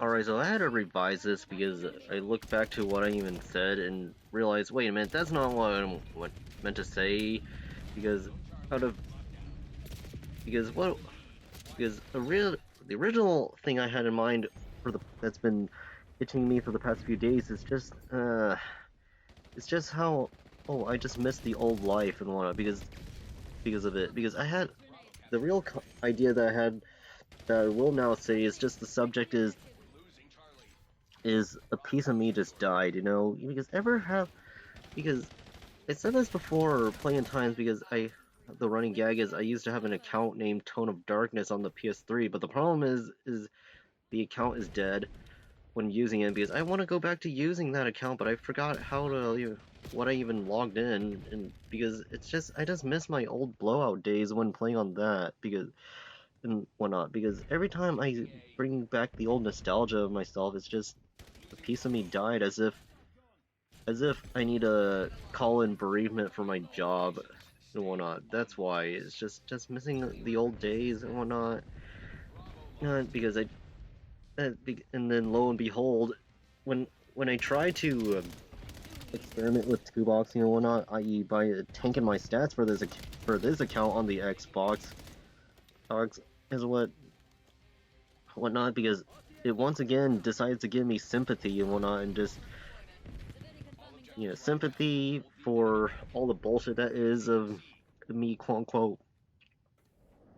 Alright, so I had to revise this because I looked back to what I even said and realized, wait a minute, that's not what meant to say. Because out of because what because the original thing I had in mind for the that's been hitting me for the past few days is just it's just how I just missed the old life and whatnot because of it, because I had the real idea that I had that I will now say is just the subject is a piece of me just died, because I said this before plenty times, because the running gag is I used to have an account named Tone of Darkness on the PS3, but the problem is the account is dead when using it, because I want to go back to using that account, but I forgot how to what I even logged in, and because I just miss my old Blowout days when playing on that, because and whatnot, because every time I bring back the old nostalgia of myself, it's just a piece of me died, as if I need a call in bereavement for my job and whatnot. That's why it's just missing the old days and whatnot. Because and then lo and behold, when I try to experiment with two boxing and whatnot, i.e., by tanking my stats for this account on the Xbox, is whatnot, because it once again decides to give me sympathy and whatnot, and just sympathy for all the bullshit that is of me, quote unquote,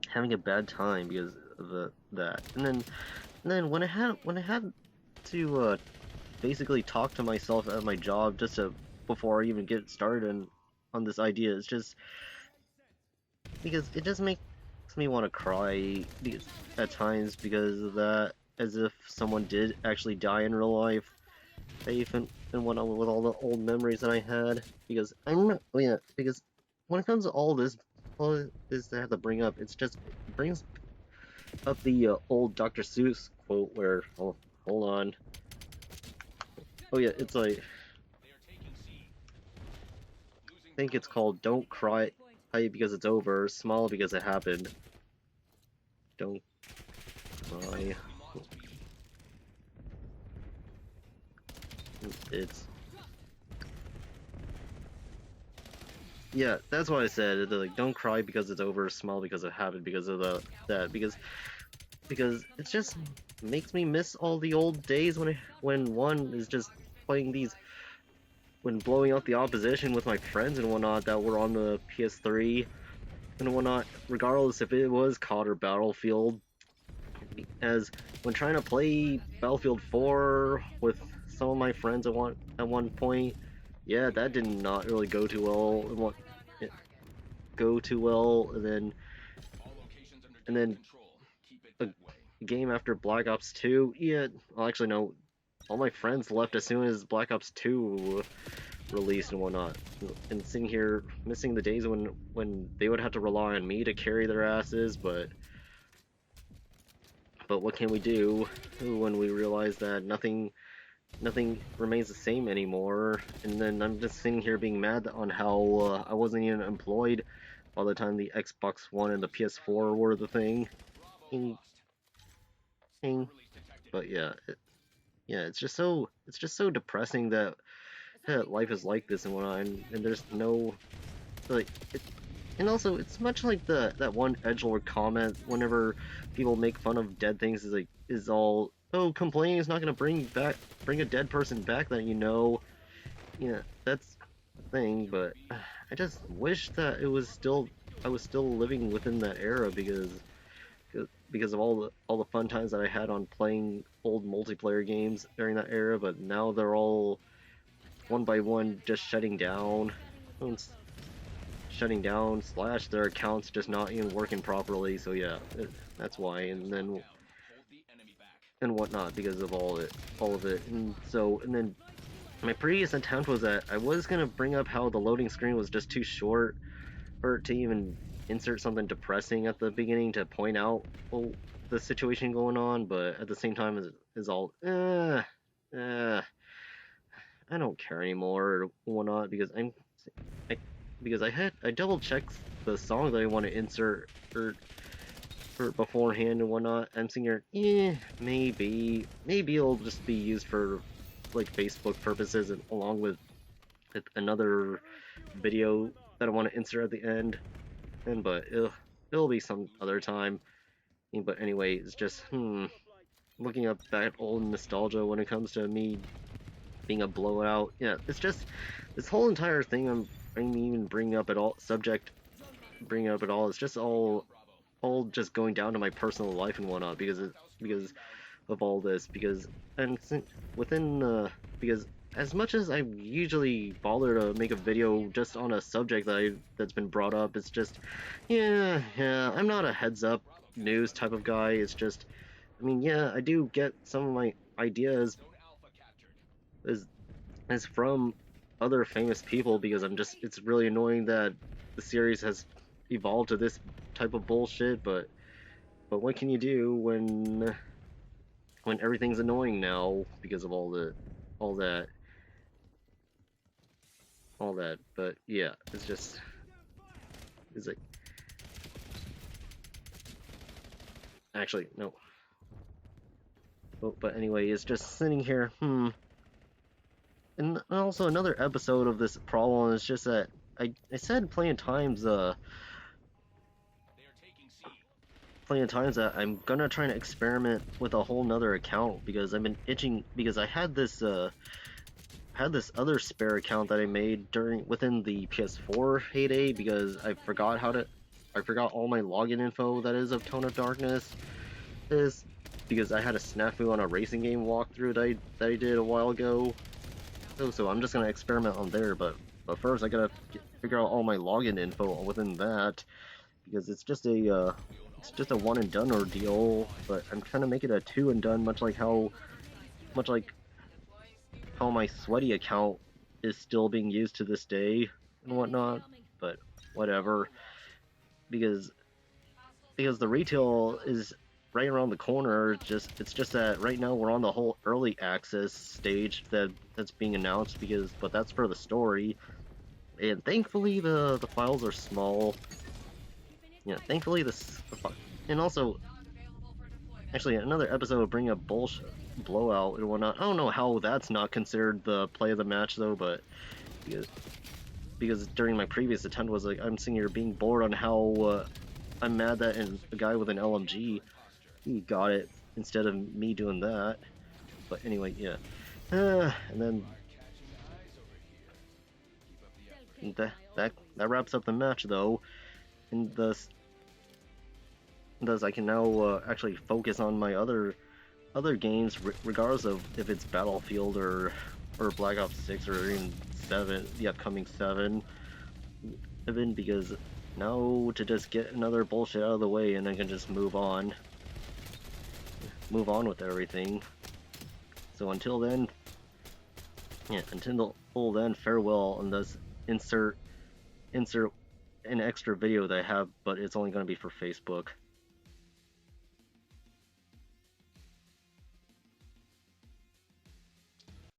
having a bad time because of that. And then when I had to basically talk to myself at my job just to before I even get started on this idea, it's just because it just makes me want to cry because at times because of that, as if someone did actually die in real life. Safe and whatnot with all the old memories that I had, because because when it comes to all this that I have to bring up, it brings up the old Dr. Seuss quote where, oh, hold on, oh yeah, it's like, I think it's called "Don't Cry Because It's Over, Smile Because It Happened." Don't cry. It's Yeah, that's what I said. Like, don't cry because it's over, smile because it happened, because of that, because it just makes me miss all the old days when one is just playing these, when blowing out the opposition with my friends and whatnot that were on the PS3 and whatnot, regardless if it was COD or Battlefield. As when trying to play Battlefield 4 with some of my friends at one point, yeah, that did not really go too well. And then a game after Black Ops 2, yeah, well, actually no, all my friends left as soon as Black Ops 2 released and whatnot, and sitting here missing the days when they would have to rely on me to carry their asses, but what can we do when we realize that nothing remains the same anymore? And then I'm just sitting here being mad on how I wasn't even employed by the time the Xbox One and the PS4 were the thing. But yeah, it's just so depressing that life is like this and whatnot, and there's no like it, and also it's much like that one edgelord comment whenever people make fun of dead things, is all, oh, complaining is not gonna bring a dead person back that yeah, that's the thing, but I just wish that I was still living within that era, because of all the fun times that I had on playing old multiplayer games during that era, but now they're all one by one just shutting down slash their accounts just not even working properly. So yeah, that's why, and whatnot, because of all of it, and then my previous attempt was that I was gonna bring up how the loading screen was just too short for it to even insert something depressing at the beginning to point out, well, the situation going on, but at the same time is all I don't care anymore or whatnot, because I, because I double checked the song that I want to insert, or for beforehand and whatnot. I'm sitting here, yeah, maybe it'll just be used for like Facebook purposes, and along with another video that I want to insert at the end. But it'll be some other time. But anyway, it's just looking up that old nostalgia when it comes to me being a blowout. Yeah, it's just this whole entire thing I'm even bringing up at all bringing up at all. It's just all just going down to my personal life and whatnot because of all this and within because as much as I usually bother to make a video just on a subject that's been brought up, it's just yeah, I'm not a heads up news type of guy. It's just I mean, yeah, I do get some of my ideas is from other famous people because it's really annoying that the series has evolved to this type of bullshit, but what can you do when everything's annoying now because of all that but yeah, it's like actually no. But anyway, it's just sitting here and also another episode of this problem is just that I said plenty of times that I'm gonna try to experiment with a whole nother account because I've been itching because I had this other spare account that I made within the PS4 heyday because I forgot all my login info that is of Tone of Darkness is because I had a snafu on a racing game walkthrough that I did a while ago. So I'm just gonna experiment on there, but first I gotta figure out all my login info within that because it's just a one and done ordeal. But I'm trying to make it a two and done, much like how my sweaty account is still being used to this day and whatnot. But whatever, because the retail is right around the corner. It's just that right now we're on the whole early access stage that's being announced but that's for the story, and thankfully the files are small. Yeah, thankfully and also actually another episode will bring up bullshit blowout and whatnot. I don't know how that's not considered the play of the match though, but because during my previous attempt was like I'm sitting here being bored on how I'm mad that a guy with an LMG he got it instead of me doing that. But anyway, yeah. And then that wraps up the match though, and thus I can now actually focus on my other games, regardless of if it's Battlefield or Black Ops 6 or even 7, the upcoming 7, even because now to just get another bullshit out of the way and I can just move on with everything. So until then, farewell, and thus insert an extra video that I have, but it's only going to be for Facebook.